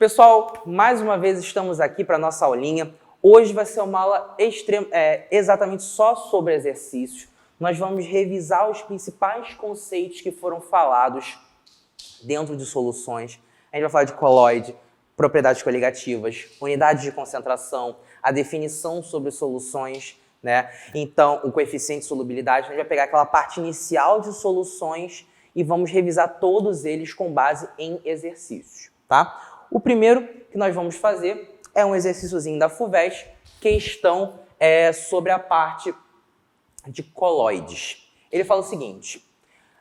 Pessoal, mais uma vez estamos aqui para a nossa aulinha. Hoje vai ser uma aula exatamente só sobre exercícios. Nós vamos revisar os principais conceitos que foram falados dentro de soluções. A gente vai falar de coloide, propriedades coligativas, unidades de concentração, a definição sobre soluções, né? Então, o coeficiente de solubilidade. A gente vai pegar aquela parte inicial de soluções e vamos revisar todos eles com base em exercícios, tá? O primeiro que nós vamos fazer é um exercíciozinho da FUVEST, questão sobre a parte de coloides. Ele fala o seguinte: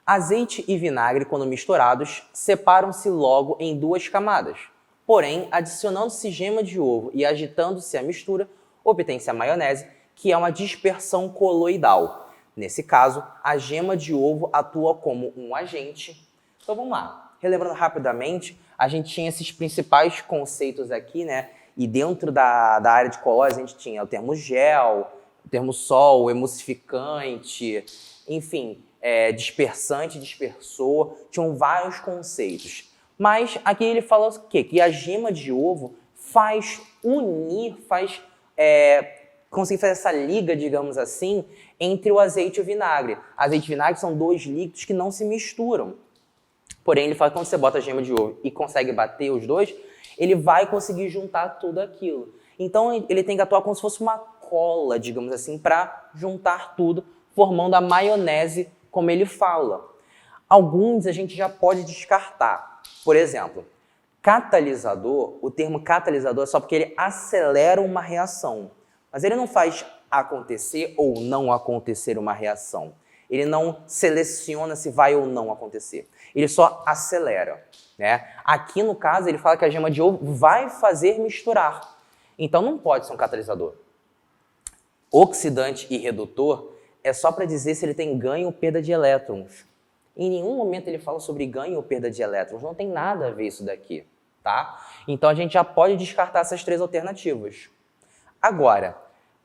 azeite e vinagre, quando misturados, separam-se logo em duas camadas. Porém, adicionando-se gema de ovo e agitando-se a mistura, obtém-se a maionese, que é uma dispersão coloidal. Nesse caso, a gema de ovo atua como um agente. Então vamos lá. Relembrando rapidamente, a gente tinha esses principais conceitos aqui, né? E dentro da área de colóide, a gente tinha o termo gel, o termo sol, emulsificante, enfim, dispersante, dispersor, tinham vários conceitos. Mas aqui ele fala o quê? Que a gema de ovo faz unir, conseguir fazer essa liga, digamos assim, entre o azeite e o vinagre. Azeite e vinagre são dois líquidos que não se misturam. Porém, ele fala que quando você bota a gema de ovo e consegue bater os dois, ele vai conseguir juntar tudo aquilo. Então, ele tem que atuar como se fosse uma cola, digamos assim, para juntar tudo, formando a maionese, como ele fala. Alguns a gente já pode descartar. Por exemplo, catalisador, o termo catalisador é só porque ele acelera uma reação. Mas ele não faz acontecer ou não acontecer uma reação. Ele não seleciona se vai ou não acontecer. Ele só acelera, né? Aqui, no caso, ele fala que a gema de ovo vai fazer misturar. Então, não pode ser um catalisador. Oxidante e redutor é só para dizer se ele tem ganho ou perda de elétrons. Em nenhum momento ele fala sobre ganho ou perda de elétrons. Não tem nada a ver isso daqui, tá? Então, a gente já pode descartar essas três alternativas. Agora,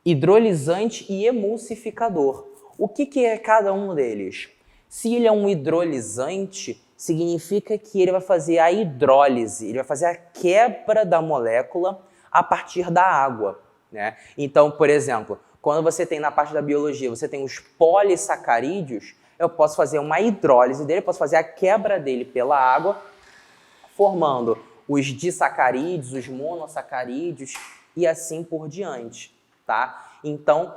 hidrolisante e emulsificador. O que é cada um deles? Se ele é um hidrolisante, significa que ele vai fazer a hidrólise, ele vai fazer a quebra da molécula a partir da água, né? Então, por exemplo, quando você tem na parte da biologia, você tem os polissacarídeos, eu posso fazer uma hidrólise dele, eu posso fazer a quebra dele pela água, formando os disacarídeos, os monossacarídeos e assim por diante, tá? Então,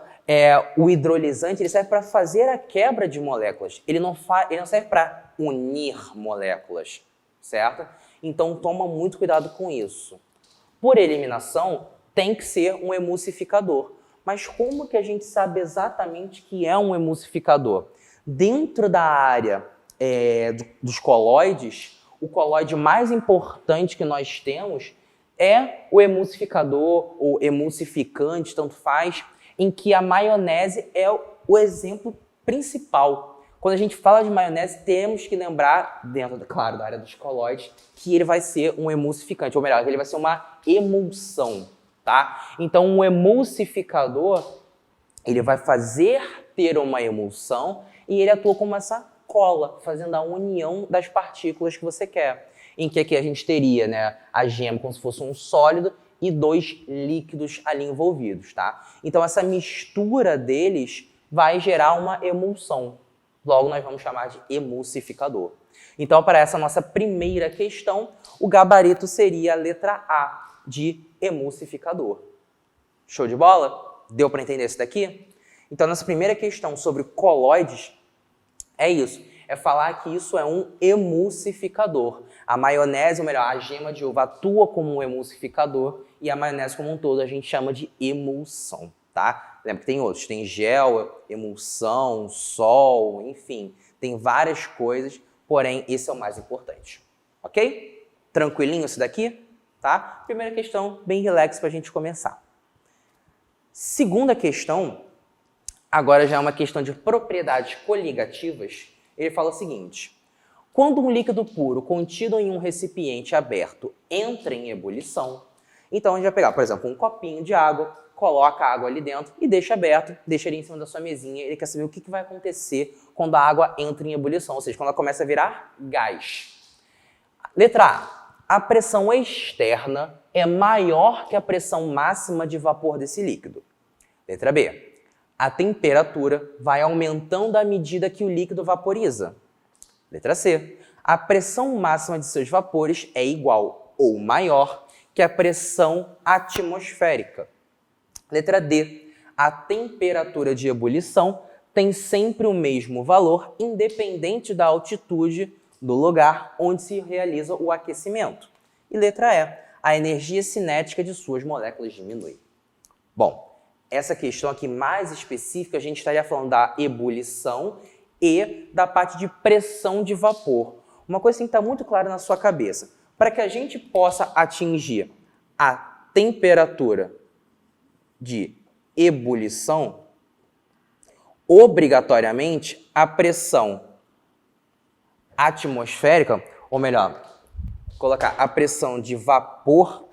o hidrolisante ele serve para fazer a quebra de moléculas. Ele não serve para unir moléculas, certo? Então, toma muito cuidado com isso. Por eliminação, tem que ser um emulsificador. Mas como que a gente sabe exatamente que é um emulsificador? Dentro da área dos coloides, o coloide mais importante que nós temos é o emulsificador ou emulsificante, tanto faz, em que a maionese é o exemplo principal. Quando a gente fala de maionese, temos que lembrar, dentro, claro, da área dos coloides, que ele vai ser um emulsificante, ou melhor, que ele vai ser uma emulsão, tá? Então, um emulsificador, ele vai fazer ter uma emulsão e ele atua como essa cola, fazendo a união das partículas que você quer. Em que aqui a gente teria, né, a gema como se fosse um sólido e dois líquidos ali envolvidos, tá? Então, essa mistura deles vai gerar uma emulsão. Logo, nós vamos chamar de emulsificador. Então, para essa nossa primeira questão, o gabarito seria a letra A, de emulsificador. Show de bola? Deu para entender isso daqui? Então, nossa primeira questão sobre coloides é isso. É falar que isso é um emulsificador. A maionese, ou melhor, a gema de ovo atua como um emulsificador e a maionese como um todo a gente chama de emulsão, tá? Lembra que tem outros, tem gel, emulsão, sol, enfim, tem várias coisas, porém esse é o mais importante, ok? Tranquilinho isso daqui? Tá? Primeira questão, bem relax para a gente começar. Segunda questão, agora já é uma questão de propriedades coligativas. Ele fala o seguinte: quando um líquido puro contido em um recipiente aberto entra em ebulição, então a gente vai pegar, por exemplo, um copinho de água, coloca a água ali dentro e deixa aberto, deixa ele em cima da sua mesinha. Ele quer saber o que vai acontecer quando a água entra em ebulição, ou seja, quando ela começa a virar gás. Letra A. a pressão externa é maior que a pressão máxima de vapor desse líquido. Letra B. A temperatura vai aumentando à medida que o líquido vaporiza. Letra C. A pressão máxima de seus vapores é igual ou maior que a pressão atmosférica. Letra D. A temperatura de ebulição tem sempre o mesmo valor, independente da altitude do lugar onde se realiza o aquecimento. E letra E. A energia cinética de suas moléculas diminui. Bom, essa questão aqui mais específica, a gente estaria falando da ebulição e da parte de pressão de vapor. Uma coisa que tem que estar muito clara na sua cabeça. Para que a gente possa atingir a temperatura de ebulição, obrigatoriamente a pressão atmosférica, ou melhor, colocar a pressão de vapor,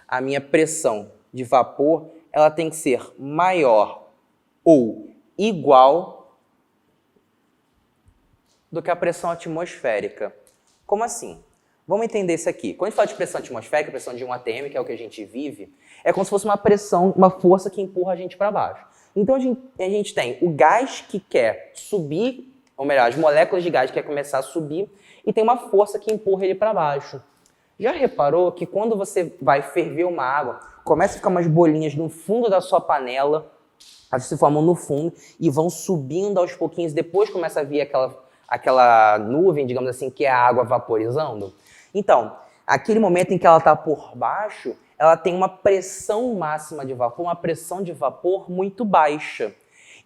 a minha pressão de vapor, ela tem que ser maior ou igual do que a pressão atmosférica. Como assim? Vamos entender isso aqui. Quando a gente fala de pressão atmosférica, pressão de 1 atm, que é o que a gente vive, é como se fosse uma pressão, uma força que empurra a gente para baixo. Então a gente tem o gás que quer subir, ou melhor, as moléculas de gás que quer começar a subir, e tem uma força que empurra ele para baixo. Já reparou que quando você vai ferver uma água, começa a ficar umas bolinhas no fundo da sua panela, elas se formam no fundo e vão subindo aos pouquinhos, depois começa a vir aquela nuvem, digamos assim, que é a água vaporizando? Então, aquele momento em que ela está por baixo, ela tem uma pressão máxima de vapor, uma pressão de vapor muito baixa.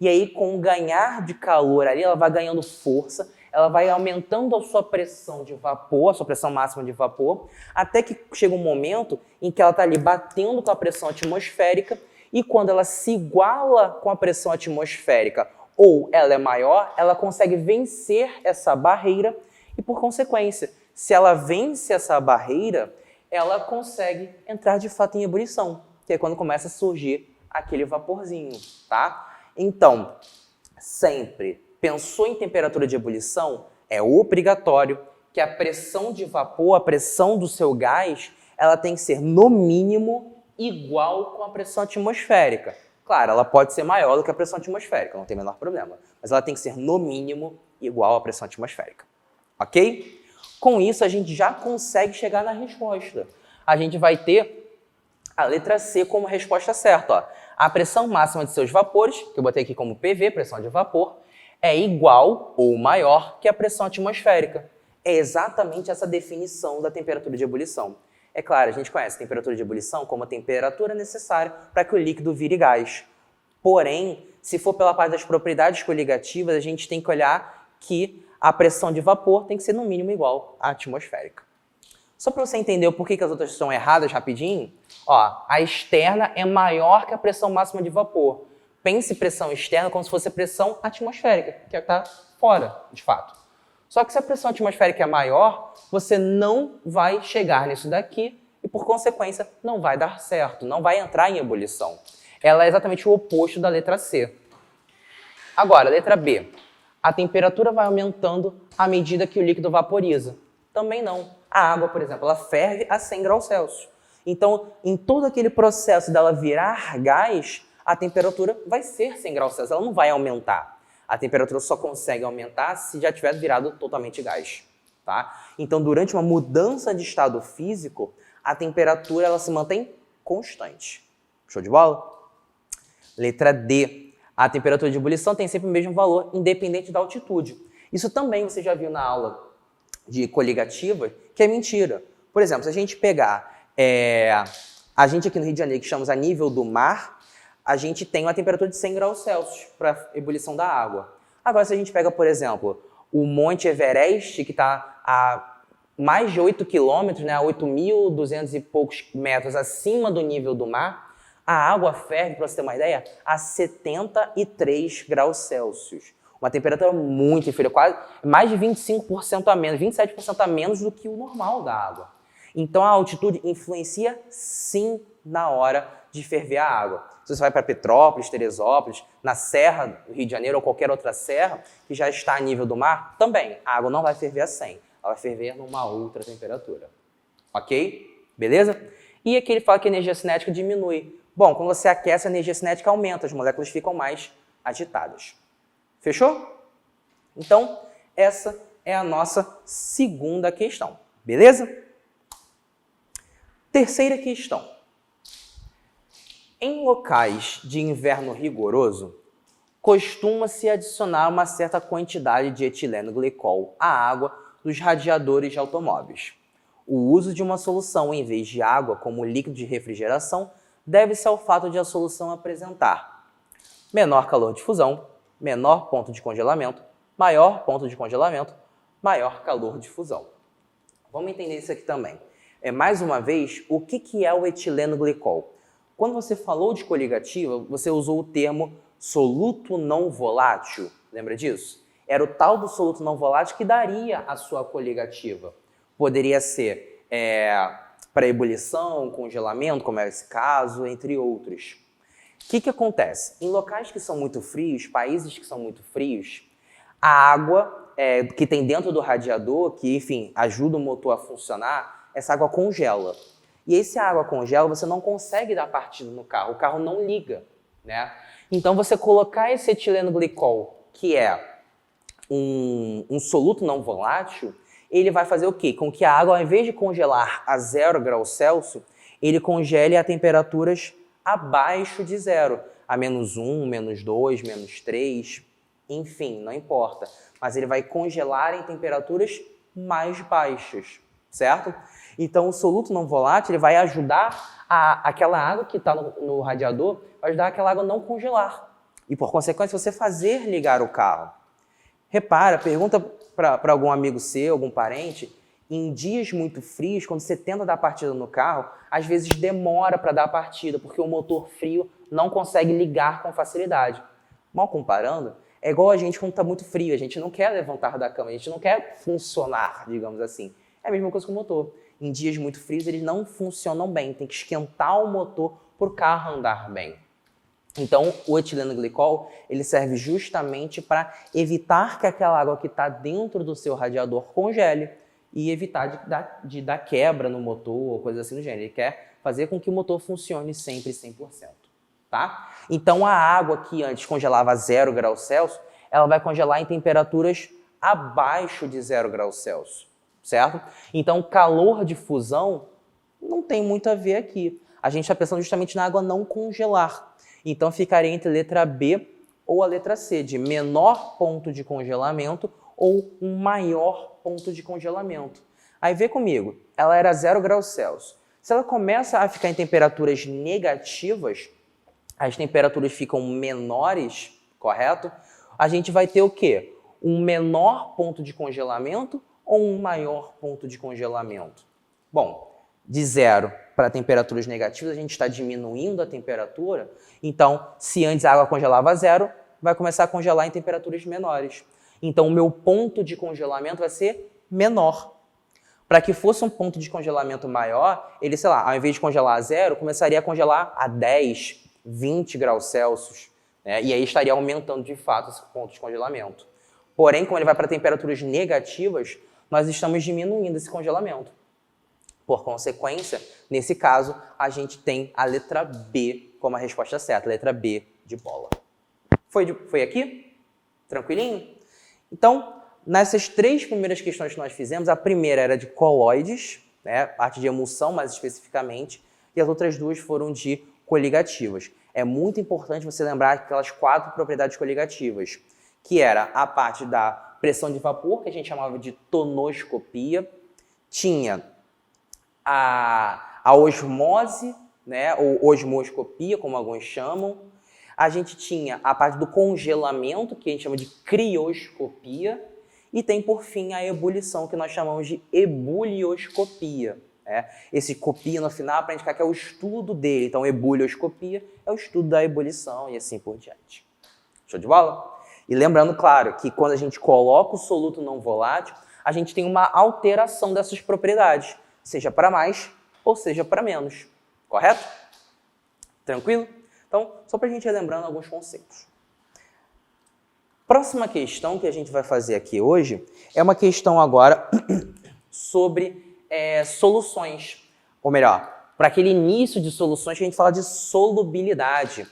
E aí, com o ganhar de calor ali, ela vai ganhando força, ela vai aumentando a sua pressão de vapor, a sua pressão máxima de vapor, até que chega um momento em que ela está ali batendo com a pressão atmosférica, e quando ela se iguala com a pressão atmosférica, ou ela é maior, ela consegue vencer essa barreira, e por consequência, se ela vence essa barreira, ela consegue entrar de fato em ebulição, que é quando começa a surgir aquele vaporzinho, tá? Então, sempre pensou em temperatura de ebulição, é obrigatório que a pressão de vapor, a pressão do seu gás, ela tem que ser, no mínimo, igual com a pressão atmosférica. Claro, ela pode ser maior do que a pressão atmosférica, não tem o menor problema, mas ela tem que ser, no mínimo, igual à pressão atmosférica. Ok? Com isso, a gente já consegue chegar na resposta. A gente vai ter a letra C como resposta certa. Ó. A pressão máxima de seus vapores, que eu botei aqui como PV, pressão de vapor, é igual ou maior que a pressão atmosférica. É exatamente essa definição da temperatura de ebulição. É claro, a gente conhece a temperatura de ebulição como a temperatura necessária para que o líquido vire gás. Porém, se for pela parte das propriedades coligativas, a gente tem que olhar que a pressão de vapor tem que ser no mínimo igual à atmosférica. Só para você entender o porquê que as outras estão erradas rapidinho, ó, a externa é maior que a pressão máxima de vapor. Pense pressão externa como se fosse a pressão atmosférica, que está fora, de fato. Só que se a pressão atmosférica é maior, você não vai chegar nisso daqui e, por consequência, não vai dar certo, não vai entrar em ebulição. Ela é exatamente o oposto da letra C. Agora, letra B. A temperatura vai aumentando à medida que o líquido vaporiza. Também não. A água, por exemplo, ela ferve a 100 graus Celsius. Então, em todo aquele processo dela virar gás, a temperatura vai ser 100 graus Celsius, ela não vai aumentar. A temperatura só consegue aumentar se já tiver virado totalmente gás. Tá? Então, durante uma mudança de estado físico, a temperatura ela se mantém constante. Show de bola? Letra D. A temperatura de ebulição tem sempre o mesmo valor, independente da altitude. Isso também você já viu na aula de coligativa, que é mentira. Por exemplo, se a gente pegar a gente aqui no Rio de Janeiro, que chamamos a nível do mar, a gente tem uma temperatura de 100 graus Celsius para a ebulição da água. Agora, se a gente pega, por exemplo, o Monte Everest, que está a mais de 8 quilômetros, né, 8.200 e poucos metros acima do nível do mar, a água ferve, para você ter uma ideia, a 73 graus Celsius. Uma temperatura muito inferior, quase mais de 25% a menos, 27% a menos do que o normal da água. Então a altitude influencia sim na hora de ferver a água. Se você vai para Petrópolis, Teresópolis, na Serra do Rio de Janeiro ou qualquer outra serra que já está a nível do mar, também a água não vai ferver a 100, ela vai ferver numa outra temperatura. ok? Beleza? E aqui ele fala que a energia cinética diminui. Bom, quando você aquece, a energia cinética aumenta, as moléculas ficam mais agitadas. Fechou? Então, essa é a nossa segunda questão. Beleza? Terceira questão. Em locais de inverno rigoroso, costuma-se adicionar uma certa quantidade de etileno glicol à água dos radiadores de automóveis. O uso de uma solução em vez de água como líquido de refrigeração deve-se ao fato de a solução apresentar menor calor de fusão, menor ponto de congelamento, maior ponto de congelamento, maior calor de fusão. Vamos entender isso aqui também. Mais uma vez, o que é o etileno glicol? Quando você falou de coligativa, você usou o termo soluto não volátil. Lembra disso? Era o tal do soluto não volátil que daria a sua coligativa. Poderia ser para ebulição, congelamento, como é esse caso, entre outros. O que acontece? Em locais que são muito frios, países que são muito frios, a água que tem dentro do radiador, que, enfim, ajuda o motor a funcionar, essa água congela. E se a água congela, você não consegue dar partida no carro, o carro não liga, né? Então, você colocar esse etileno glicol, que é um soluto não volátil, ele vai fazer o quê? Com que a água, ao invés de congelar a 0 graus Celsius, ele congele a temperaturas abaixo de zero, a -1, -2, -3, enfim, não importa. Mas ele vai congelar em temperaturas mais baixas, certo? Então, o soluto não volátil ele vai ajudar aquela água que está no radiador, vai ajudar aquela água a não congelar. E, por consequência, você fazer ligar o carro. Repara, pergunta para algum amigo seu, algum parente, em dias muito frios, quando você tenta dar partida no carro, às vezes demora para dar a partida, porque o motor frio não consegue ligar com facilidade. Mal comparando, é igual a gente quando está muito frio, a gente não quer levantar da cama, a gente não quer funcionar, digamos assim. É a mesma coisa com o motor. Em dias muito frios, eles não funcionam bem, tem que esquentar o motor para o carro andar bem. Então, o etileno glicol, ele serve justamente para evitar que aquela água que está dentro do seu radiador congele e evitar de dar quebra no motor ou coisa assim do gênero. Ele quer fazer com que o motor funcione sempre 100%. Tá? Então, a água que antes congelava a 0 graus Celsius, ela vai congelar em temperaturas abaixo de 0 graus Celsius, certo? Então, calor de fusão não tem muito a ver aqui. A gente está pensando justamente na água não congelar. Então, ficaria entre a letra B ou a letra C, de menor ponto de congelamento ou um maior ponto de congelamento. Aí vê comigo, ela era 0 graus Celsius. Se ela começa a ficar em temperaturas negativas, as temperaturas ficam menores, correto? A gente vai ter o quê? Um menor ponto de congelamento ou um maior ponto de congelamento? Bom, de 0 para temperaturas negativas, a gente está diminuindo a temperatura. Então, se antes a água congelava a 0, vai começar a congelar em temperaturas menores. Então, o meu ponto de congelamento vai ser menor. Para que fosse um ponto de congelamento maior, ele, sei lá, ao invés de congelar a 0, começaria a congelar a 10, 20 graus Celsius, né? E aí estaria aumentando de fato esse ponto de congelamento. Porém, como ele vai para temperaturas negativas, nós estamos diminuindo esse congelamento. Por consequência, nesse caso, a gente tem a letra B como a resposta certa, a letra B de bola. Foi aqui? Tranquilinho? Então, nessas 3 primeiras questões que nós fizemos, a primeira era de coloides, né, parte de emulsão mais especificamente, e as outras 2 foram de coligativas. É muito importante você lembrar aquelas 4 propriedades coligativas, que era a parte da pressão de vapor, que a gente chamava de tonoscopia, tinha a osmose, né, ou osmoscopia, como alguns chamam. A gente tinha a parte do congelamento, que a gente chama de crioscopia, e tem, por fim, a ebulição, que nós chamamos de ebulioscopia. Esse copia no final para indicar que é o estudo dele. Então, ebulioscopia é o estudo da ebulição e assim por diante. Show de bola? E lembrando, claro, que quando a gente coloca o soluto não volátil, a gente tem uma alteração dessas propriedades, seja para mais ou seja para menos. Correto? Tranquilo? Então, só para a gente ir lembrando alguns conceitos. Próxima questão que a gente vai fazer aqui hoje é uma questão agora sobre soluções. Ou melhor, para aquele início de soluções que a gente fala de solubilidade,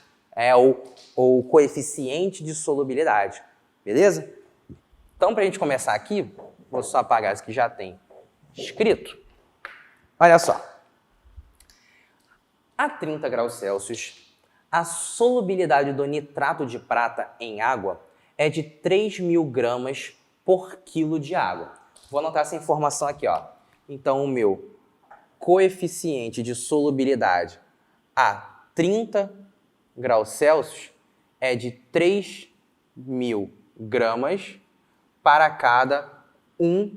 ou coeficiente de solubilidade. Beleza? Então, para a gente começar aqui, vou só apagar isso que já tem escrito. Olha só. A 30 graus Celsius, a solubilidade do nitrato de prata em água é de 3.000 gramas por quilo de água. Vou anotar essa informação aqui, ó. Então, o meu coeficiente de solubilidade a 30 graus Celsius é de 3.000 gramas para cada 1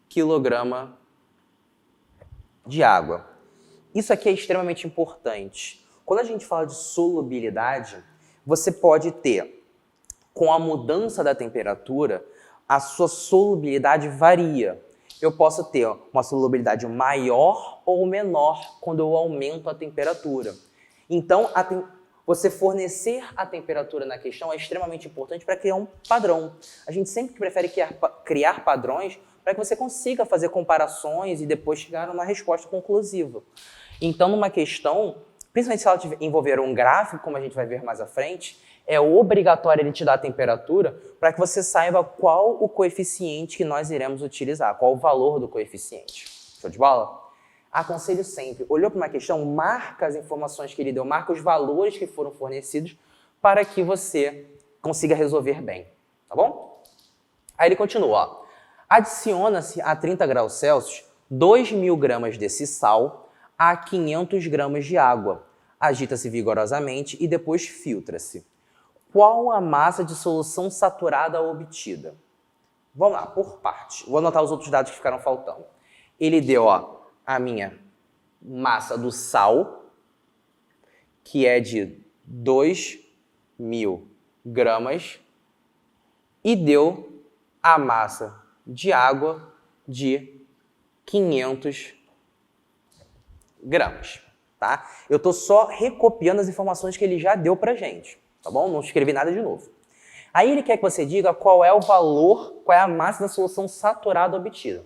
quilograma de água. Isso aqui é extremamente importante. Quando a gente fala de solubilidade, você pode ter, com a mudança da temperatura, a sua solubilidade varia. Eu posso ter uma solubilidade maior ou menor quando eu aumento a temperatura. Então, você fornecer a temperatura na questão é extremamente importante para criar um padrão. A gente sempre prefere criar padrões para que você consiga fazer comparações e depois chegar a uma resposta conclusiva. Então, numa questão, principalmente se ela envolver um gráfico, como a gente vai ver mais à frente, é obrigatório ele te dar a temperatura para que você saiba qual o coeficiente que nós iremos utilizar, qual o valor do coeficiente. Show de bola? Aconselho sempre, olhou para uma questão, marca as informações que ele deu, marca os valores que foram fornecidos para que você consiga resolver bem, tá bom? Aí ele continua, ó. Adiciona-se a 30 graus Celsius 2.000 gramas desse sal a 500 gramas de água. Agita-se vigorosamente e depois filtra-se. Qual a massa de solução saturada obtida? Vamos lá, por parte. Vou anotar os outros dados que ficaram faltando. Ele deu, ó, a minha massa do sal, que é de 2.000 gramas, e deu a massa de água de 500 gramas, tá? Eu estou só recopiando as informações que ele já deu pra gente, tá bom? Não escrevi nada de novo. Aí ele quer que você diga qual é o valor, qual é a massa da solução saturada obtida.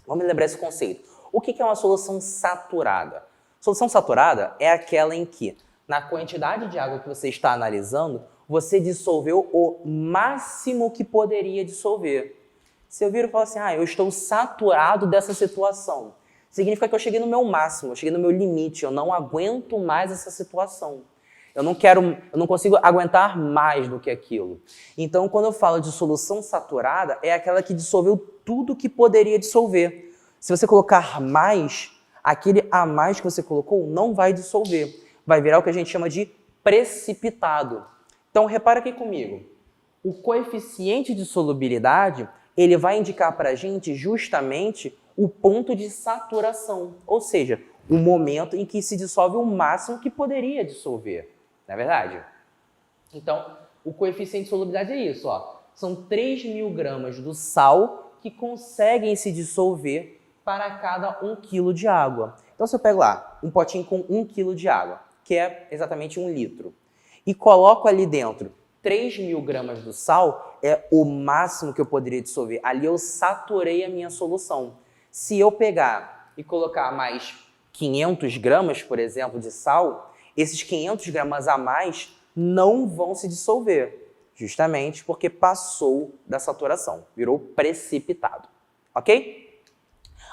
Vamos lembrar esse conceito. O que é uma solução saturada? Solução saturada é aquela em que, na quantidade de água que você está analisando, você dissolveu o máximo que poderia dissolver. Se eu viro e falo assim, eu estou saturado dessa situação, significa que eu cheguei no meu máximo, eu cheguei no meu limite, eu não aguento mais essa situação. Eu não consigo aguentar mais do que aquilo. Então, quando eu falo de solução saturada, é aquela que dissolveu tudo que poderia dissolver. Se você colocar mais, aquele a mais que você colocou não vai dissolver. Vai virar o que a gente chama de precipitado. Então, repara aqui comigo. O coeficiente de solubilidade, ele vai indicar para a gente justamente o ponto de saturação, ou seja, o momento em que se dissolve o máximo que poderia dissolver. Não é verdade? Então, o coeficiente de solubilidade é isso, ó. São 3.000 gramas do sal que conseguem se dissolver para cada 1 quilo de água. Então, se eu pego lá um potinho com 1 quilo de água, que é exatamente 1 litro, e coloco ali dentro 3.000 gramas do sal, é o máximo que eu poderia dissolver. Ali eu saturei a minha solução. Se eu pegar e colocar mais 500 gramas, por exemplo, de sal, esses 500 gramas a mais não vão se dissolver, justamente porque passou da saturação, virou precipitado, ok?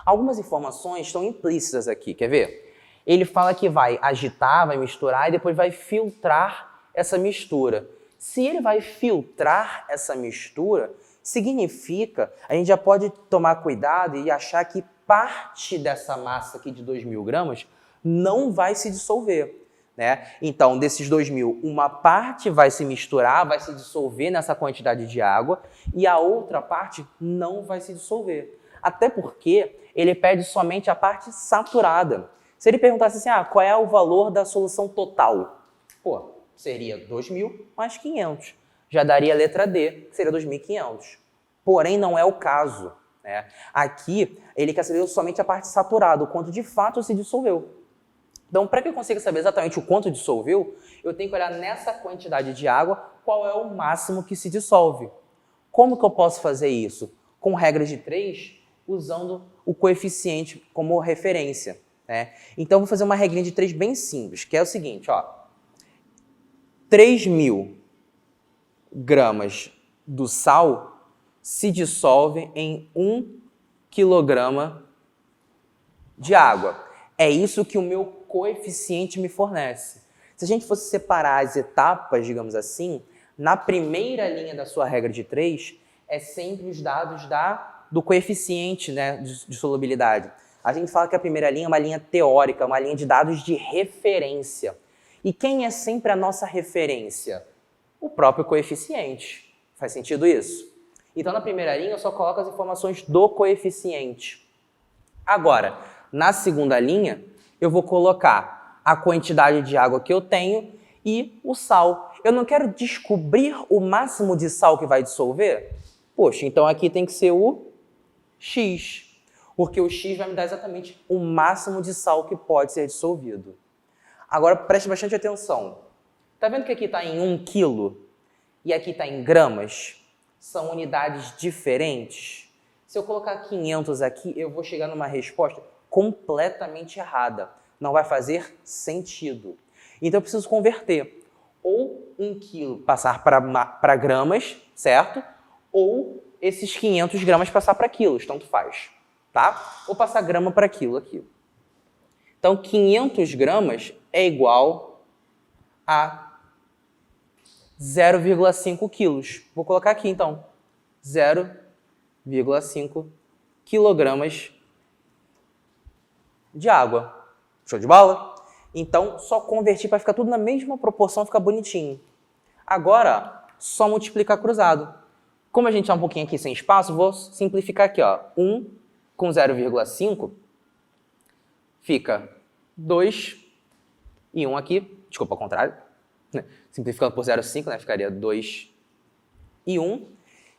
Algumas informações estão implícitas aqui, quer ver? Ele fala que vai agitar, vai misturar e depois vai filtrar essa mistura. Se ele vai filtrar essa mistura, significa, a gente já pode tomar cuidado e achar que parte dessa massa aqui de 2.000 gramas não vai se dissolver, né? Então, desses 2.000, uma parte vai se misturar, vai se dissolver nessa quantidade de água e a outra parte não vai se dissolver. Até porque ele pede somente a parte saturada. Se ele perguntasse assim, qual é o valor da solução total? Pô, seria 2.000 mais 500. Já daria a letra D, que seria 2.500. Porém, não é o caso, né? Aqui, ele quer saber somente a parte saturada, o quanto de fato se dissolveu. Então, para que eu consiga saber exatamente o quanto dissolveu, eu tenho que olhar nessa quantidade de água qual é o máximo que se dissolve. Como que eu posso fazer isso? Com regras de 3, usando o coeficiente como referência, né? Então, vou fazer uma regrinha de 3 bem simples, que é o seguinte, ó. 3.000 gramas do sal se dissolve em 1 quilograma de água. É isso que o meu coeficiente me fornece. Se a gente fosse separar as etapas, digamos assim, na primeira linha da sua regra de 3, é sempre os dados do coeficiente, né, de solubilidade. A gente fala que a primeira linha é uma linha teórica, uma linha de dados de referência. E quem é sempre a nossa referência? O próprio coeficiente. Faz sentido isso? Então, na primeira linha, eu só coloco as informações do coeficiente. Agora, na segunda linha, eu vou colocar a quantidade de água que eu tenho e o sal. Eu não quero descobrir o máximo de sal que vai dissolver? Poxa, então aqui tem que ser o X, porque o X vai me dar exatamente o máximo de sal que pode ser dissolvido. Agora, preste bastante atenção. Tá vendo que aqui está em 1 quilo e aqui está em gramas? São unidades diferentes. Se eu colocar 500 aqui, eu vou chegar numa resposta completamente errada. Não vai fazer sentido. Então, eu preciso converter. Ou 1 quilo passar para gramas, certo? Ou esses 500 gramas passar para quilos, tanto faz. Tá? Ou passar grama para quilo aqui. Então, 500 gramas é igual a 0,5 quilos. Vou colocar aqui, então, 0,5 quilogramas de água. Show de bola? Então, só convertir para ficar tudo na mesma proporção, ficar bonitinho. Agora, só multiplicar cruzado. Como a gente está um pouquinho aqui sem espaço, vou simplificar aqui, ó. 1 com 0,5 fica 2 e 1 aqui. Desculpa, ao contrário. Simplificando por 0,5, né? Ficaria 2 e 1.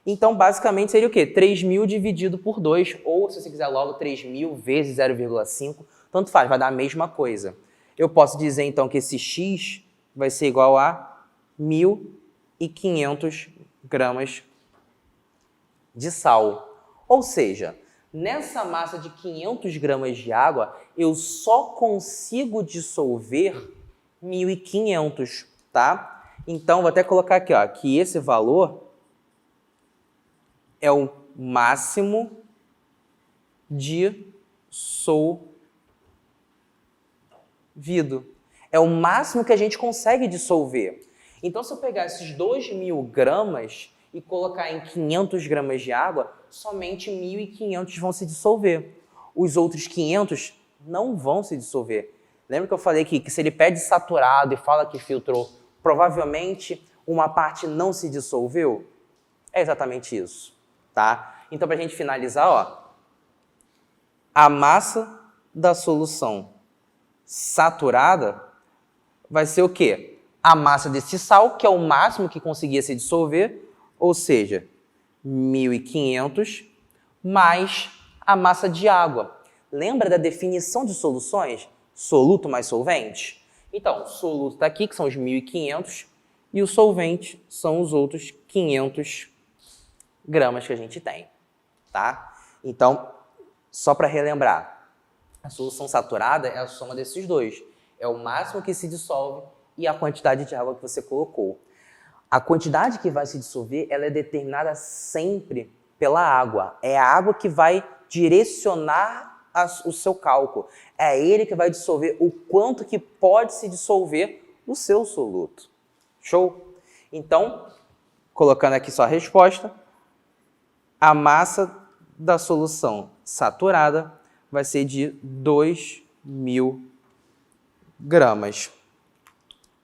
Então, basicamente, seria o quê? 3.000 dividido por 2. Ou, se você quiser logo, 3.000 vezes 0,5. Tanto faz, vai dar a mesma coisa. Eu posso dizer, então, que esse X vai ser igual a 1.500 gramas de sal. Ou seja, nessa massa de 500 gramas de água, eu só consigo dissolver 1.500, tá? Então, vou até colocar aqui, ó, que esse valor é o máximo dissolvido. É o máximo que a gente consegue dissolver. Então, se eu pegar esses 2.000 gramas e colocar em 500 gramas de água, somente 1.500 vão se dissolver. Os outros 500 não vão se dissolver. Lembra que eu falei que se ele pede saturado e fala que filtrou, provavelmente uma parte não se dissolveu? É exatamente isso, tá? Então, para a gente finalizar, ó, a massa da solução saturada vai ser o quê? A massa desse sal, que é o máximo que conseguia se dissolver, ou seja, 1.500 mais a massa de água. Lembra da definição de soluções? Soluto mais solvente? Então, o soluto está aqui, que são os 1.500, e o solvente são os outros 500 gramas que a gente tem, tá? Então, só para relembrar, a solução saturada é a soma desses dois. É o máximo que se dissolve e a quantidade de água que você colocou. A quantidade que vai se dissolver, ela é determinada sempre pela água. É a água que vai direcionar o seu cálculo. É ele que vai dissolver o quanto que pode se dissolver o seu soluto. Show? Então, colocando aqui só a resposta, a massa da solução saturada vai ser de 2.000 gramas.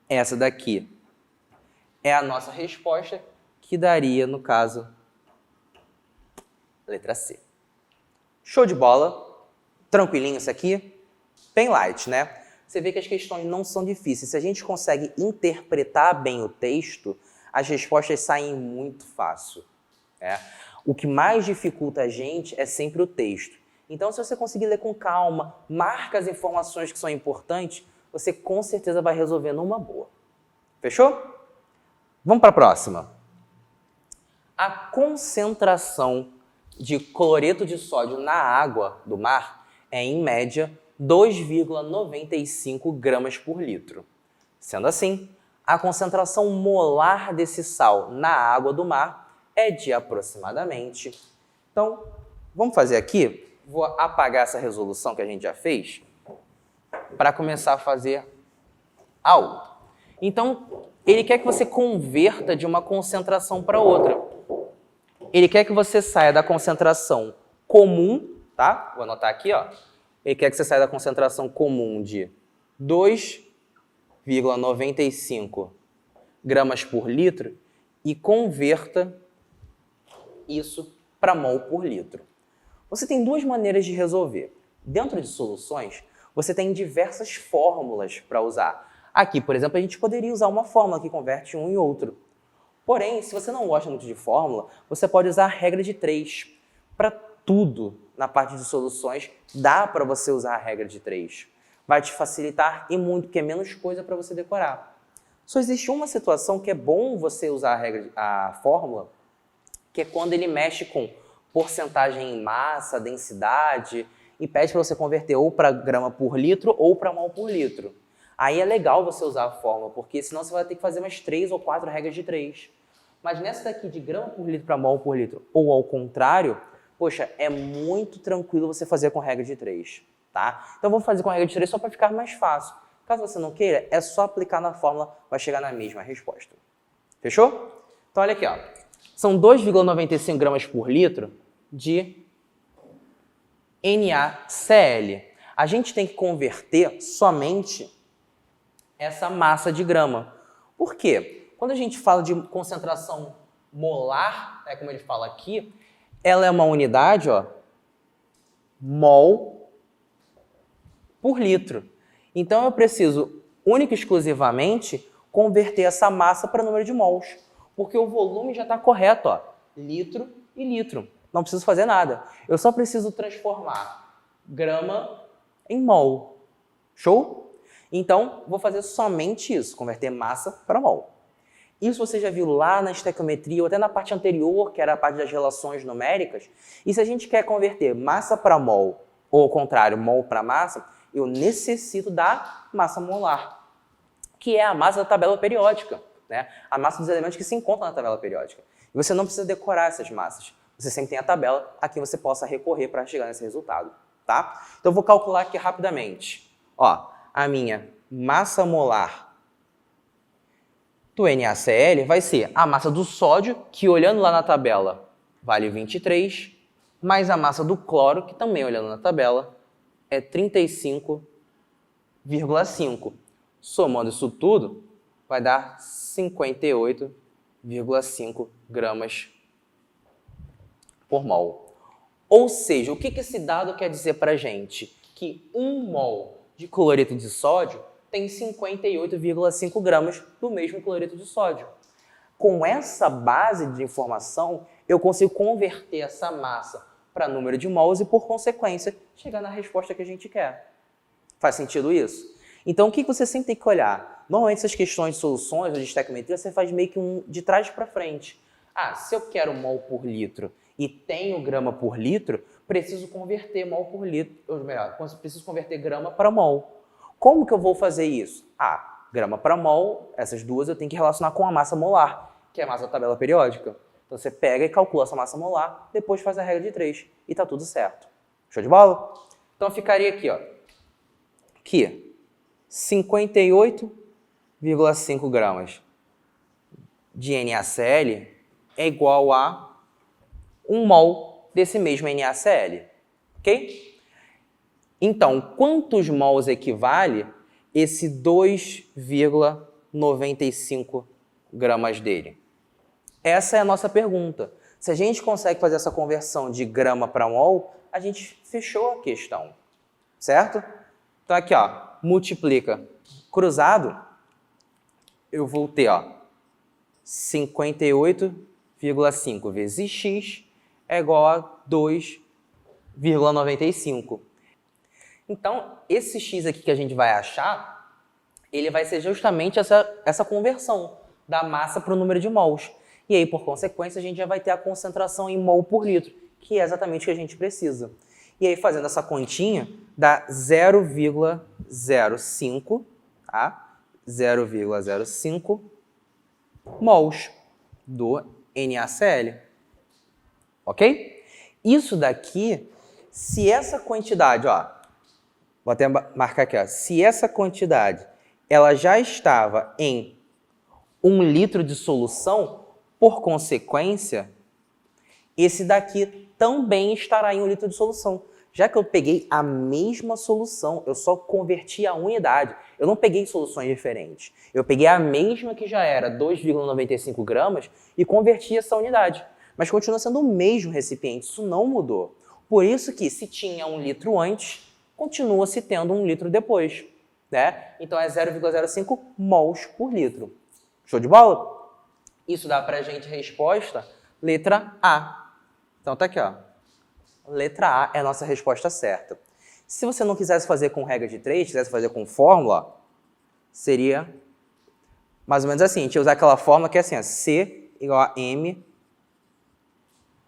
Essa daqui é a nossa resposta, que daria, no caso, letra C. Show de bola? Tranquilinho isso aqui? Bem light, né? Você vê que as questões não são difíceis. Se a gente consegue interpretar bem o texto, as respostas saem muito fácil. Né? O que mais dificulta a gente é sempre o texto. Então, se você conseguir ler com calma, marca as informações que são importantes, você com certeza vai resolver numa boa. Fechou? Vamos para a próxima. A concentração de cloreto de sódio na água do mar é, em média, 2,95 gramas por litro. Sendo assim, a concentração molar desse sal na água do mar é de aproximadamente... Então, vamos fazer aqui, vou apagar essa resolução que a gente já fez para começar a fazer algo. Então, ele quer que você converta de uma concentração para outra. Ele quer que você saia da concentração comum, tá? Vou anotar aqui, ó. Ele quer que você saia da concentração comum de 2,95 gramas por litro e converta isso para mol por litro. Você tem duas maneiras de resolver. Dentro de soluções, você tem diversas fórmulas para usar. Aqui, por exemplo, a gente poderia usar uma fórmula que converte um em outro. Porém, se você não gosta muito de fórmula, você pode usar a regra de 3. Para tudo na parte de soluções, dá para você usar a regra de 3. Vai te facilitar e muito, porque é menos coisa para você decorar. Só existe uma situação que é bom você usar a fórmula, que é quando ele mexe com porcentagem em massa, densidade, e pede para você converter ou para grama por litro ou para mol por litro. Aí é legal você usar a fórmula, porque senão você vai ter que fazer umas 3 ou 4 regras de 3. Mas nessa daqui de grama por litro para mol por litro, ou ao contrário, poxa, é muito tranquilo você fazer com regra de 3, tá? Então vamos fazer com regra de 3 só para ficar mais fácil. Caso você não queira, é só aplicar na fórmula, vai chegar na mesma resposta. Fechou? Então olha aqui, ó. São 2,95 gramas por litro de NaCl. A gente tem que converter somente essa massa de grama. Por quê? Quando a gente fala de concentração molar, como ele fala aqui, ela é uma unidade, ó, mol por litro. Então eu preciso, única e exclusivamente, converter essa massa para número de mols, porque o volume já está correto, ó, litro e litro. Não preciso fazer nada. Eu só preciso transformar grama em mol. Show? Então, vou fazer somente isso, converter massa para mol. Isso você já viu lá na estequiometria, ou até na parte anterior, que era a parte das relações numéricas. E se a gente quer converter massa para mol, ou ao contrário, mol para massa, eu necessito da massa molar, que é a massa da tabela periódica, né? A massa dos elementos que se encontram na tabela periódica. E você não precisa decorar essas massas. Você sempre tem a tabela a que você possa recorrer para chegar nesse resultado, tá? Então, eu vou calcular aqui rapidamente. Ó, a minha massa molar do NaCl vai ser a massa do sódio, que olhando lá na tabela vale 23, mais a massa do cloro, que também olhando na tabela é 35,5. Somando isso tudo, vai dar 58,5 gramas por mol. Ou seja, o que esse dado quer dizer para a gente? Que 1 mol de cloreto de sódio tem 58,5 gramas do mesmo cloreto de sódio. Com essa base de informação, eu consigo converter essa massa para número de mols e, por consequência, chegar na resposta que a gente quer. Faz sentido isso? Então, o que você sempre tem que olhar? Normalmente, essas questões de soluções ou de estequiometria, você faz meio que de trás para frente. Ah, se eu quero mol por litro e tenho grama por litro, preciso converter mol por litro, ou melhor, preciso converter grama para mol. Como que eu vou fazer isso? Ah, grama para mol, essas duas eu tenho que relacionar com a massa molar, que é a massa da tabela periódica. Então você pega e calcula essa massa molar, depois faz a regra de 3 e tá tudo certo. Show de bola? Então ficaria aqui, ó, que 58,5 gramas de NaCl é igual a 1 mol desse mesmo NaCl, ok? Então, quantos mols equivale esse 2,95 gramas dele? Essa é a nossa pergunta. Se a gente consegue fazer essa conversão de grama para mol, a gente fechou a questão, certo? Então aqui, ó, multiplica cruzado, eu vou ter, ó, 58,5 vezes x é igual a 2,95. Então, esse x aqui que a gente vai achar, ele vai ser justamente essa conversão da massa para o número de mols. E aí, por consequência, a gente já vai ter a concentração em mol por litro, que que é exatamente o que a gente precisa. E aí, fazendo essa continha, dá 0,05, tá? 0,05 mols do NaCl. Ok? Isso daqui, se essa quantidade, ó, vou até marcar aqui, ó, se essa quantidade ela já estava em 1 litro de solução, por consequência, esse daqui também estará em 1 litro de solução. Já que eu peguei a mesma solução, eu só converti a unidade. Eu não peguei soluções diferentes. Eu peguei a mesma que já era 2,95 gramas e converti essa unidade. Mas continua sendo o mesmo recipiente, isso não mudou. Por isso que se tinha 1 litro antes, continua se tendo 1 litro depois. Né? Então é 0,05 mols por litro. Show de bola? Isso dá pra gente resposta letra A. Então tá aqui, ó. Letra A é a nossa resposta certa. Se você não quisesse fazer com regra de 3, quisesse fazer com fórmula, seria mais ou menos assim. A gente ia usar aquela fórmula que é assim, ó, C igual a M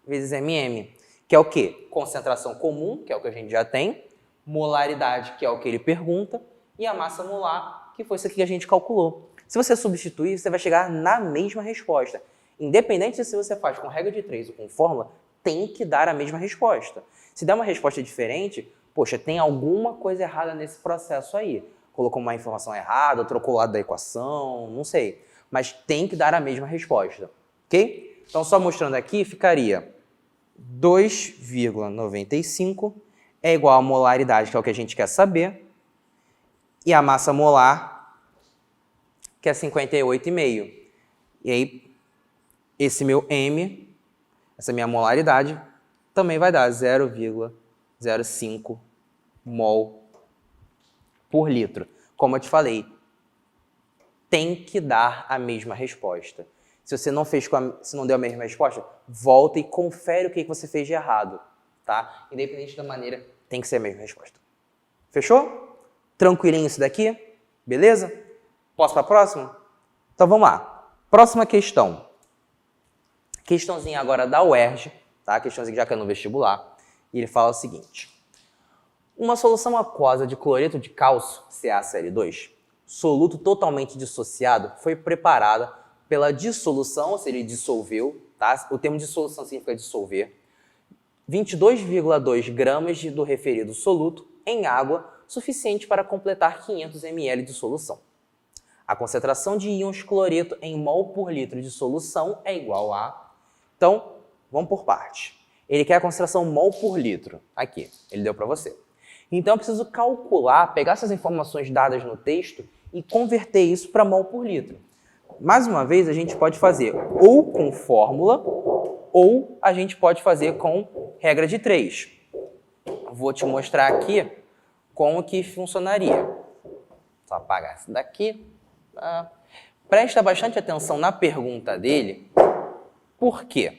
vezes MM, que é o quê? Concentração comum, que é o que a gente já tem, molaridade, que é o que ele pergunta, e a massa molar, que foi isso aqui que a gente calculou. Se você substituir, você vai chegar na mesma resposta. Independente de se você faz com regra de 3 ou com fórmula, tem que dar a mesma resposta. Se der uma resposta diferente, poxa, tem alguma coisa errada nesse processo aí. Colocou uma informação errada, trocou o lado da equação, não sei. Mas tem que dar a mesma resposta, ok? Então, só mostrando aqui, ficaria 2,95 é igual a molaridade, que é o que a gente quer saber, e a massa molar, que é 58,5. E aí, esse meu M, essa minha molaridade, também vai dar 0,05 mol por litro. Como eu te falei, tem que dar a mesma resposta. Se você não fez se não deu a mesma resposta, volta e confere o que você fez de errado, tá? Independente da maneira, tem que ser a mesma resposta. Fechou? Tranquilinho isso daqui? Beleza? Posso para a próxima? Então vamos lá. Próxima questão. Questãozinha agora da UERJ, tá? Questãozinha que já caiu no vestibular. E ele fala o seguinte. Uma solução aquosa de cloreto de cálcio, CaCl2, soluto totalmente dissociado, foi preparada pela dissolução, ou seja, ele dissolveu, tá? O termo dissolução significa dissolver, 22,2 gramas do referido soluto em água, suficiente para completar 500 ml de solução. A concentração de íons cloreto em mol por litro de solução é igual a... Então, vamos por parte. Ele quer a concentração mol por litro. Aqui, ele deu para você. Então, eu preciso calcular, pegar essas informações dadas no texto e converter isso para mol por litro. Mais uma vez, a gente pode fazer ou com fórmula, ou a gente pode fazer com regra de 3. Vou te mostrar aqui como que funcionaria. Só apagar isso daqui. Presta bastante atenção na pergunta dele. Por quê?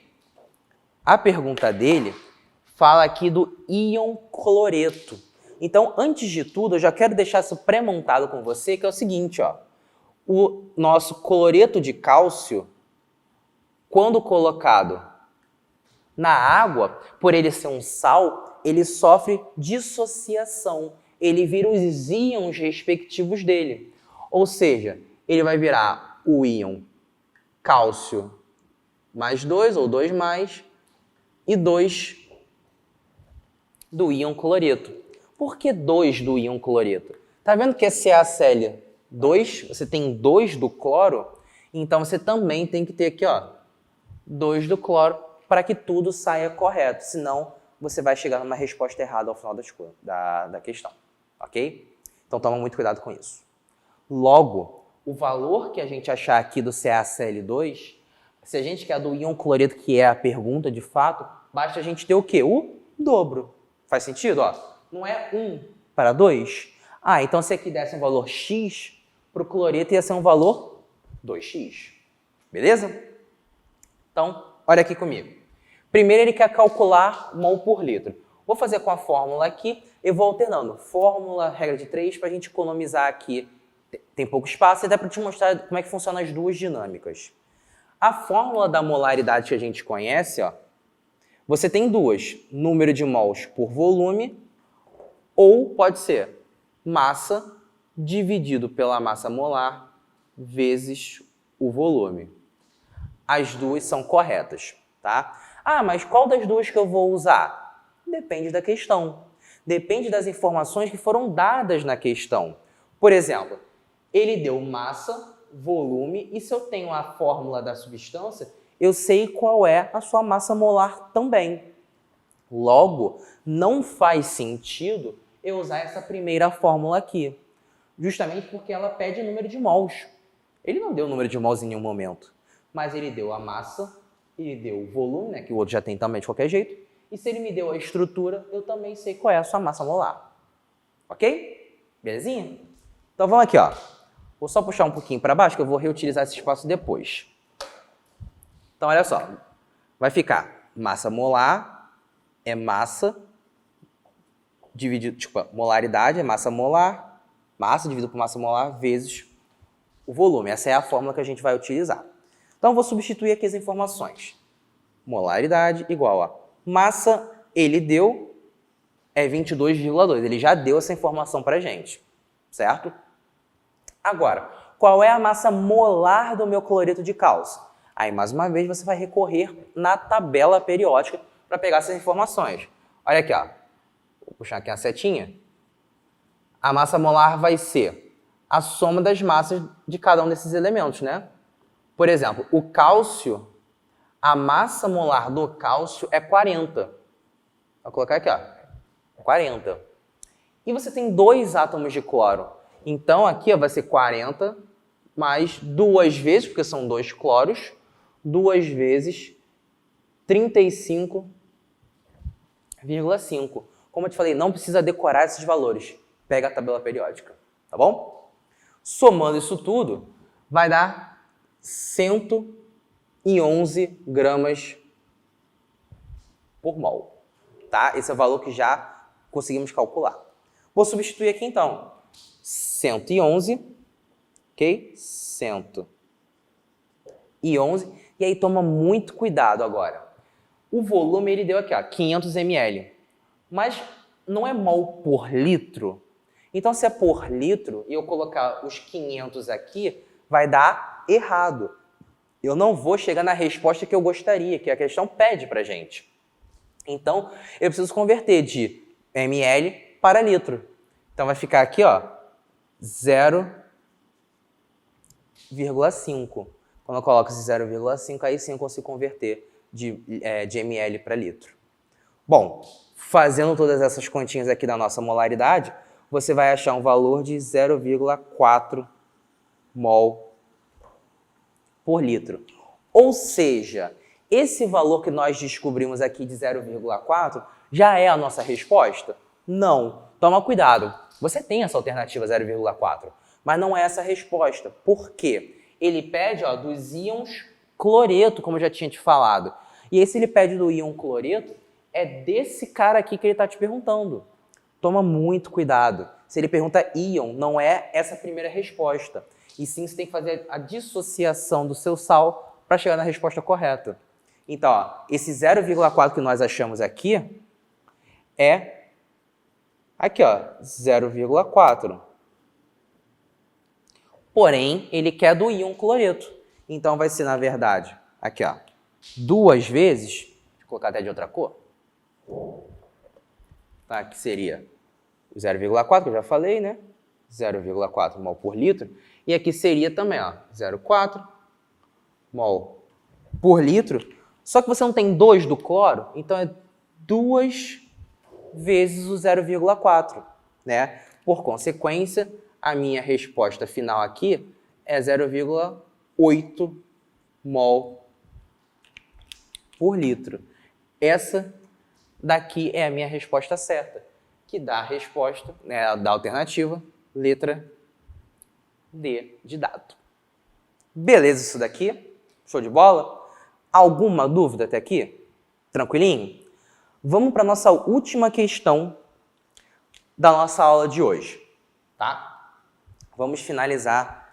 A pergunta dele fala aqui do íon cloreto. Então, antes de tudo, eu já quero deixar isso pré-montado com você, que é o seguinte, ó. O nosso cloreto de cálcio, quando colocado na água, por ele ser um sal, ele sofre dissociação. Ele vira os íons respectivos dele. Ou seja, ele vai virar o íon cálcio mais 2, ou 2 mais, e 2 do íon cloreto. Por que 2 do íon cloreto? Tá vendo que é CaCl2, você tem 2 do cloro, então você também tem que ter aqui, ó, 2 do cloro para que tudo saia correto, senão você vai chegar numa resposta errada ao final da questão, ok? Então toma muito cuidado com isso. Logo, o valor que a gente achar aqui do CaCl2, se a gente quer do íon cloreto, que é a pergunta de fato, basta a gente ter o quê? O dobro. Faz sentido? Ó, não é 1 para 2? Ah, então se aqui desse um valor x, para o cloreto ia ser um valor 2x. Beleza? Então, olha aqui comigo. Primeiro ele quer calcular mol por litro. Vou fazer com a fórmula aqui, eu vou alternando. Fórmula, regra de 3, para a gente economizar aqui. Tem pouco espaço e dá para te mostrar como é que funcionam as duas dinâmicas. A fórmula da molaridade que a gente conhece, ó, você tem duas, número de mols por volume, ou pode ser massa dividido pela massa molar vezes o volume. As duas são corretas, tá? Ah, mas qual das duas que eu vou usar? Depende da questão. Depende das informações que foram dadas na questão. Por exemplo, ele deu massa, volume, e se eu tenho a fórmula da substância, eu sei qual é a sua massa molar também. Logo, não faz sentido eu usar essa primeira fórmula aqui, justamente porque ela pede número de mols. Ele não deu número de mols em nenhum momento, mas ele deu a massa, ele deu o volume, né, que o outro já tem também de qualquer jeito, e se ele me deu a estrutura, eu também sei qual é a sua massa molar. Ok? Belezinha? Então vamos aqui, ó. Vou só puxar um pouquinho para baixo, que eu vou reutilizar esse espaço depois. Então, olha só. Vai ficar massa molar é massa dividido, molaridade é massa molar, massa dividido por massa molar vezes o volume. Essa é a fórmula que a gente vai utilizar. Então, eu vou substituir aqui as informações. Molaridade igual a massa, ele deu, é 22,2. Ele já deu essa informação para a gente, certo? Agora, qual é a massa molar do meu cloreto de cálcio? Aí, mais uma vez, você vai recorrer na tabela periódica para pegar essas informações. Olha aqui, ó. Vou puxar aqui a setinha. A massa molar vai ser a soma das massas de cada um desses elementos, né? Por exemplo, o cálcio, a massa molar do cálcio é 40. Vou colocar aqui, ó. 40. E você tem 2 átomos de cloro. Então, aqui ó, vai ser 40 mais 2 vezes, porque são 2 cloros, 2 vezes 35,5. Como eu te falei, não precisa decorar esses valores. Pega a tabela periódica, tá bom? Somando isso tudo, vai dar 111 gramas por mol. Tá? Esse é o valor que já conseguimos calcular. Vou substituir aqui então. 111, ok? 111. E aí toma muito cuidado agora. O volume ele deu aqui, ó, 500 ml. Mas não é mol por litro. Então, se é por litro e eu colocar os 500 aqui, vai dar errado. Eu não vou chegar na resposta que eu gostaria, que a questão pede pra gente. Então, eu preciso converter de ml para litro. Então, vai ficar aqui, ó, 0,5. Quando eu coloco esse 0,5, aí sim eu consigo converter de ml para litro. Bom, fazendo todas essas continhas aqui da nossa molaridade, você vai achar um valor de 0,4 mol por litro. Ou seja, esse valor que nós descobrimos aqui de 0,4 já é a nossa resposta? Não. Toma cuidado. Você tem essa alternativa 0,4, mas não é essa a resposta. Por quê? Ele pede dos íons cloreto, como eu já tinha te falado. E esse ele pede do íon cloreto, é desse cara aqui que ele está te perguntando. Toma muito cuidado. Se ele pergunta íon, não é essa a primeira resposta. E sim, você tem que fazer a dissociação do seu sal para chegar na resposta correta. Então, ó, esse 0,4 que nós achamos aqui é aqui, ó, 0,4. Porém, ele quer do íon cloreto. Então, vai ser, na verdade, aqui, ó, 2 vezes, deixa eu colocar até de outra cor, tá, que seria o 0,4, que eu já falei, né? 0,4 mol por litro. E aqui seria também, ó, 0,4 mol por litro. Só que você não tem 2 do cloro, então é 2 vezes o 0,4, né? Por consequência, a minha resposta final aqui é 0,8 mol por litro. Essa daqui é a minha resposta certa, que dá a resposta, né, da alternativa, letra D de dado. Beleza isso daqui? Show de bola? Alguma dúvida até aqui? Tranquilinho? Vamos para a nossa última questão da nossa aula de hoje, tá? Vamos finalizar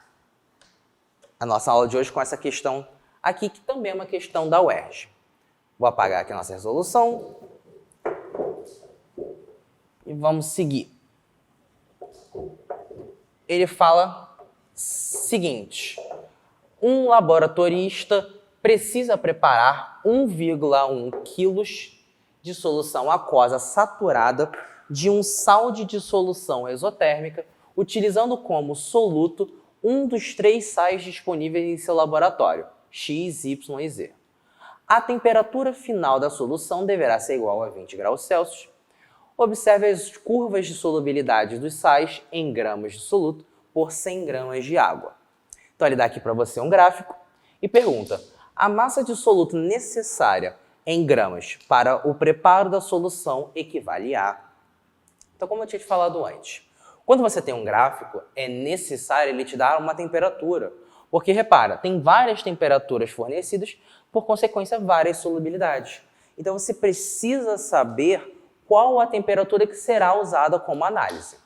a nossa aula de hoje com essa questão aqui, que também é uma questão da UERJ. Vou apagar aqui a nossa resolução. E vamos seguir. Ele fala seguinte: um laboratorista precisa preparar 1,1 kg de solução aquosa saturada de um sal de dissolução exotérmica, utilizando como soluto um dos 3 sais disponíveis em seu laboratório, X, Y e Z. A temperatura final da solução deverá ser igual a 20 graus Celsius. Observe as curvas de solubilidade dos sais em gramas de soluto por 100 gramas de água. Então ele dá aqui para você um gráfico e pergunta: a massa de soluto necessária em gramas para o preparo da solução equivale a... Então, como eu tinha te falado antes, quando você tem um gráfico, é necessário ele te dar uma temperatura. Porque, repara, tem várias temperaturas fornecidas, por consequência, várias solubilidades. Então, você precisa saber qual a temperatura que será usada como análise.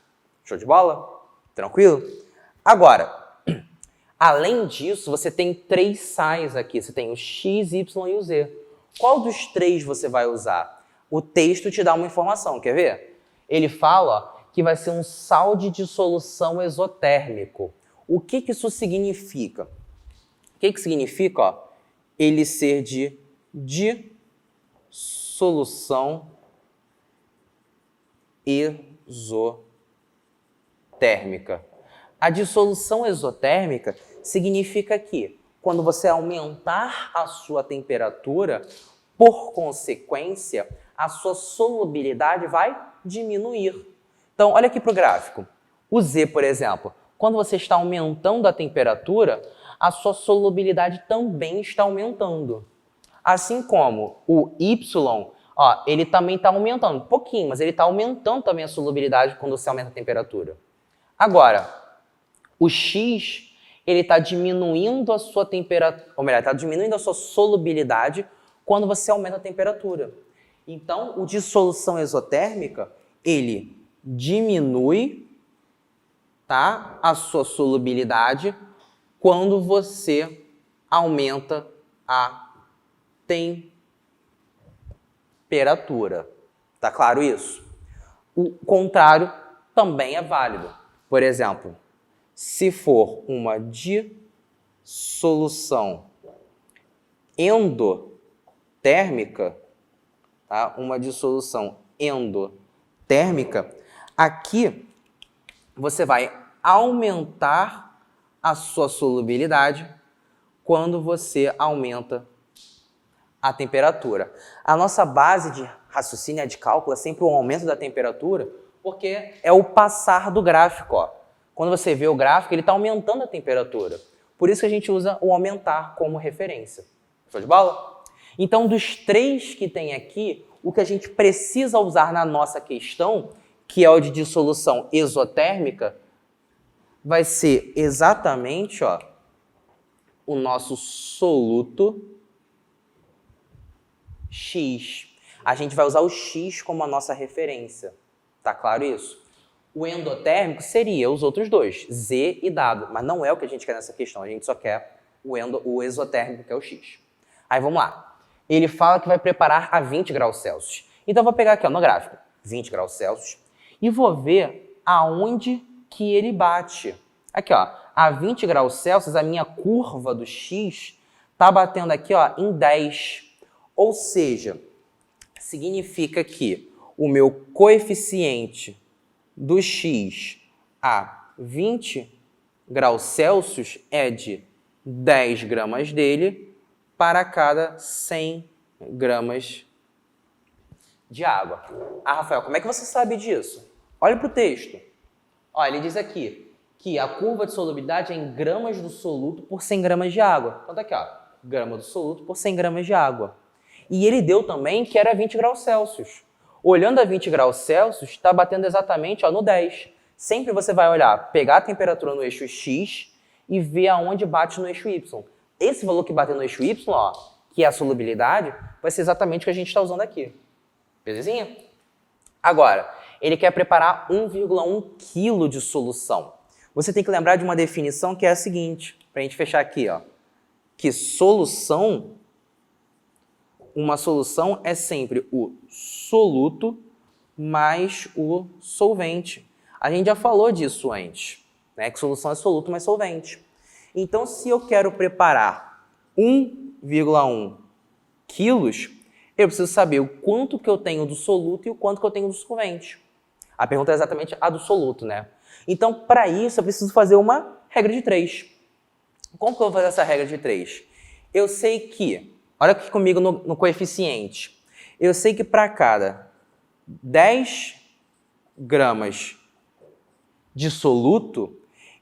Show de bola? Tranquilo? Agora, além disso, você tem 3 sais aqui. Você tem o X, Y e o Z. Qual dos 3 você vai usar? O texto te dá uma informação, quer ver? Ele fala que vai ser um sal de dissolução exotérmico. O que isso significa? O que significa, ó, ele ser de dissolução exotérmica. A dissolução exotérmica significa que quando você aumentar a sua temperatura, por consequência, a sua solubilidade vai diminuir. Então, olha aqui para o gráfico. O Z, por exemplo, quando você está aumentando a temperatura, a sua solubilidade também está aumentando. Assim como o Y, ó, ele também está aumentando, um pouquinho, mas ele está aumentando também a solubilidade quando você aumenta a temperatura. Agora, o X, ele está diminuindo a sua temperatura, ou melhor, está diminuindo a sua solubilidade quando você aumenta a temperatura. Então, o dissolução exotérmica, ele diminui, tá, a sua solubilidade quando você aumenta a temperatura. Tá claro isso? O contrário também é válido. Por exemplo, se for uma dissolução endotérmica, tá? Uma dissolução endotérmica, aqui você vai aumentar a sua solubilidade quando você aumenta a temperatura. A nossa base de raciocínio, de cálculo, é sempre o aumento da temperatura, porque é o passar do gráfico. Ó. Quando você vê o gráfico, ele está aumentando a temperatura. Por isso que a gente usa o aumentar como referência. Show de bola? Então, dos 3 que tem aqui, o que a gente precisa usar na nossa questão, que é o de dissolução exotérmica, vai ser exatamente, ó, o nosso soluto X. A gente vai usar o X como a nossa referência. Tá claro isso? O endotérmico seria os outros 2, Z e W, mas não é o que a gente quer nessa questão, a gente só quer o exotérmico, que é o X. Aí vamos lá. Ele fala que vai preparar a 20 graus Celsius. Então eu vou pegar aqui, ó, no gráfico, 20 graus Celsius, e vou ver aonde que ele bate. Aqui, ó, a 20 graus Celsius, a minha curva do X está batendo aqui, ó, em 10. Ou seja, significa que o meu coeficiente do X a 20 graus Celsius é de 10 gramas dele para cada 100 gramas de água. Ah, Rafael, como é que você sabe disso? Olha para o texto. Ó, ele diz aqui que a curva de solubilidade é em gramas do soluto por 100 gramas de água. Então tá aqui, ó, grama do soluto por 100 gramas de água. E ele deu também que era 20 graus Celsius. Olhando a 20 graus Celsius, está batendo exatamente, ó, no 10. Sempre você vai olhar, pegar a temperatura no eixo X e ver aonde bate no eixo Y. Esse valor que bate no eixo Y, ó, que é a solubilidade, vai ser exatamente o que a gente está usando aqui. Belezinha? Agora, ele quer preparar 1,1 kg de solução. Você tem que lembrar de uma definição que é a seguinte, para a gente fechar aqui, ó, que solução, uma solução é sempre o soluto mais o solvente. A gente já falou disso antes, né? Que solução é soluto mais solvente. Então, se eu quero preparar 1,1 quilos, eu preciso saber o quanto que eu tenho do soluto e o quanto que eu tenho do solvente. A pergunta é exatamente a do soluto, né? Então, para isso, eu preciso fazer uma regra de 3. Como que eu vou fazer essa regra de 3? Eu sei que, olha aqui comigo no coeficiente, eu sei que para cada 10 gramas de soluto,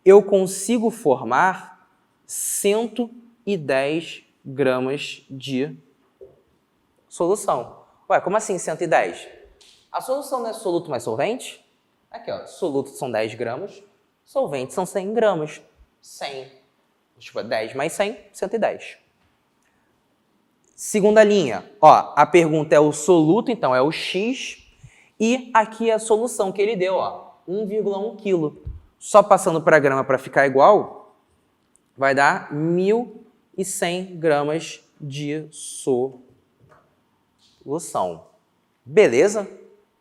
eu consigo formar 110 gramas de solução. Ué, como assim 110? A solução não é soluto mais solvente? Aqui, ó, soluto são 10 gramas, solvente são 100 gramas. 100, tipo, 10 mais 100, 110. Segunda linha, ó, a pergunta é o soluto, então é o X, e aqui é a solução que ele deu, ó, 1,1 kg. Só passando para grama para ficar igual, vai dar 1.100 gramas de solução. Beleza?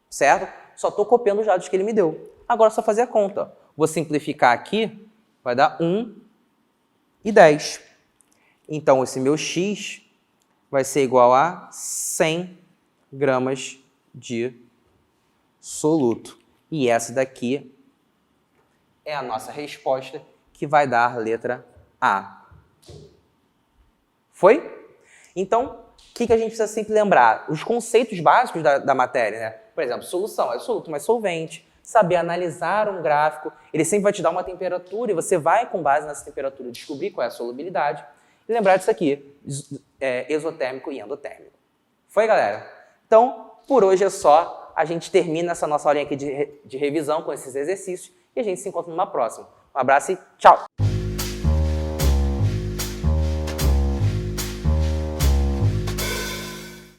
Certo? Só estou copiando os dados que ele me deu. Agora é só fazer a conta. Vou simplificar aqui, vai dar 1,10. Então, esse meu X vai ser igual a 100 gramas de soluto. E essa daqui é a nossa resposta, que vai dar a letra A. Foi? Então, o que a gente precisa sempre lembrar? Os conceitos básicos da matéria, né? Por exemplo, solução é soluto mais solvente. Saber analisar um gráfico, ele sempre vai te dar uma temperatura e você vai, com base nessa temperatura, descobrir qual é a solubilidade. E lembrar disso aqui, exotérmico e endotérmico. Foi, galera? Então, por hoje é só. A gente termina essa nossa aulinha aqui de revisão com esses exercícios e a gente se encontra numa próxima. Um abraço e tchau!